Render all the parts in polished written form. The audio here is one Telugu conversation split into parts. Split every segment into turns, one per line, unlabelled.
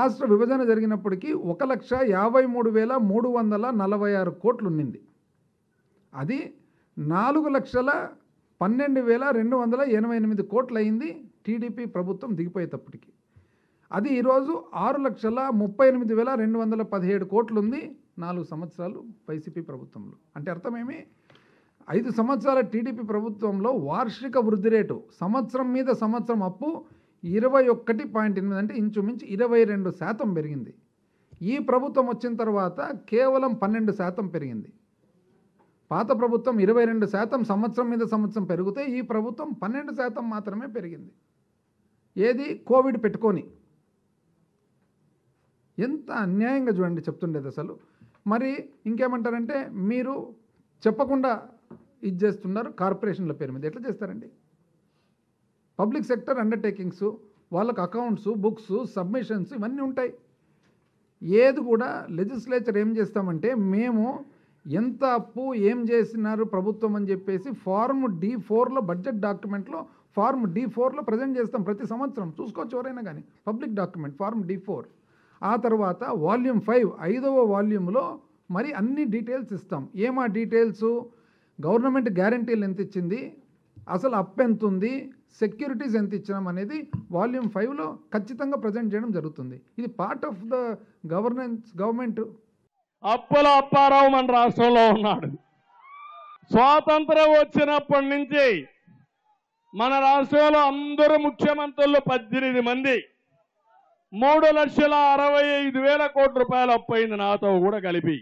రాష్ట్ర విభజన జరిగినప్పటికీ 1,53,346 కోట్లు ఉన్నింది. అది 4,12,288 కోట్లు అయింది టీడీపీ ప్రభుత్వం దిగిపోయేటప్పటికి. అది ఈరోజు 6,38,217 కోట్లు ఉంది 4 సంవత్సరాలు వైసీపీ ప్రభుత్వంలో. అంటే అర్థమేమి, 5 సంవత్సరాల టీడీపీ ప్రభుత్వంలో వార్షిక వృద్ధి రేటు సంవత్సరం మీద సంవత్సరం అప్పు 21.8 అంటే ఇంచుమించు 22% పెరిగింది. ఈ ప్రభుత్వం వచ్చిన తర్వాత కేవలం 12% పెరిగింది. పాత ప్రభుత్వం 22% సంవత్సరం మీద సంవత్సరం పెరిగితే ఈ ప్రభుత్వం 12% మాత్రమే పెరిగింది. ఏది కోవిడ్ పెట్టుకొని. ఎంత అన్యాయంగా చూడండి చెప్తుండేది అసలు. మరి ఇంకేమంటారంటే మీరు చెప్పకుండా ఇది చేస్తున్నారు కార్పొరేషన్ల పేరు మీద. ఎట్లా చేస్తారండి? పబ్లిక్ సెక్టర్ అండర్టేకింగ్స్, వాళ్ళకు అకౌంట్స్, బుక్స్, సబ్మిషన్స్ ఇవన్నీ ఉంటాయి. ఏది కూడా లెజిస్లేచర్ ఏం చేస్తామంటే మేము ఎంత అప్పు ఏం చేసినారు ప్రభుత్వం అని చెప్పేసి ఫార్మ్ D4లో బడ్జెట్ డాక్యుమెంట్లో ఫార్మ్ D4లో ప్రజెంట్ చేస్తాం ప్రతి సంవత్సరం. చూసుకోవచ్చు ఎవరైనా కానీ పబ్లిక్ డాక్యుమెంట్ ఫార్మ్ D4. ఆ తర్వాత వాల్యూమ్ 5 5వ వాల్యూమ్లో మరి అన్ని డీటెయిల్స్ ఇస్తాం. ఏమా డీటెయిల్స్? గవర్నమెంట్ గ్యారంటీలు ఎంత ఇచ్చింది, అసలు అప్పు ఎంత ఉంది, సెక్యూరిటీస్ ఎంత ఇచ్చినాం అనేది వాల్యూమ్ 5లో ఖచ్చితంగా ప్రజెంట్ చేయడం జరుగుతుంది. ఇది పార్ట్ ఆఫ్ ద గవర్నమెంట్.
అప్పుల అప్పారావు మన రాష్ట్రంలో ఉన్నాడు. స్వాతంత్రం వచ్చినప్పటి నుంచి మన రాష్ట్రంలో అందరూ ముఖ్యమంత్రులు 18 మంది 3,65,000 కోట్ల రూపాయలు అప్పు అయింది నాతో కూడా కలిపి.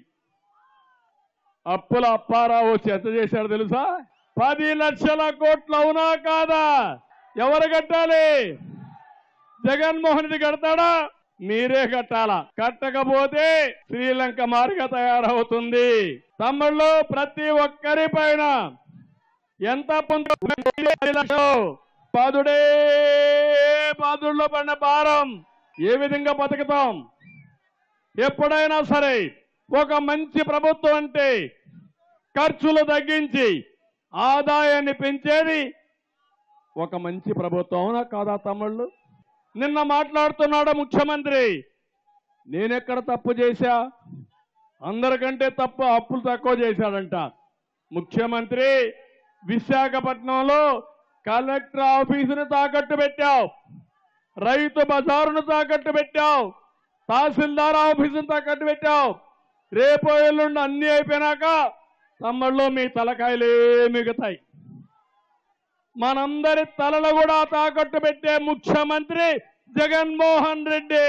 అప్పుల అప్పారావు వచ్చి ఎంత చేశాడు తెలుసా? 10 లక్షల కోట్లు. అవునా కాదా? ఎవరు కట్టాలి? జగన్మోహన్ రెడ్డి కడతాడా? మీరే కట్టాలా. కట్టకపోతే శ్రీలంక మారిగా తయారవుతుంది. తమ్ముళ్ళు ప్రతి ఒక్కరి పైన ఎంత పాదుడే పాదుల్లో పడిన భారం ఏ విధంగా బతుకుతాం? ఎప్పుడైనా సరే ఒక మంచి ప్రభుత్వం అంటే ఖర్చులు తగ్గించి ఆదాయాన్ని పెంచేది ఒక మంచి ప్రభుత్వం. అవునా కాదా తమ్ముళ్ళు? నిన్న మాట్లాడుతున్నాడు ముఖ్యమంత్రి, నేనెక్కడ తప్పు చేశా, అందరికంటే తప్పు అప్పులు తక్కువ చేశాడంట. ముఖ్యమంత్రి విశాఖపట్నంలో కలెక్టర్ ఆఫీసును తాకట్టు పెట్టావు, రైతు బజారును తాకట్టు పెట్టావు, తహసీల్దార్ ఆఫీసును తాకట్టు పెట్టావు. రేపు ఎల్లుండి అన్ని అయిపోయినాక తమ్ముళ్ళు మీ తలకాయలే మిగుతాయి. మనందరి తలలు కూడా తాకట్టు పెట్టే ముఖ్యమంత్రి జగన్మోహన్ రెడ్డి.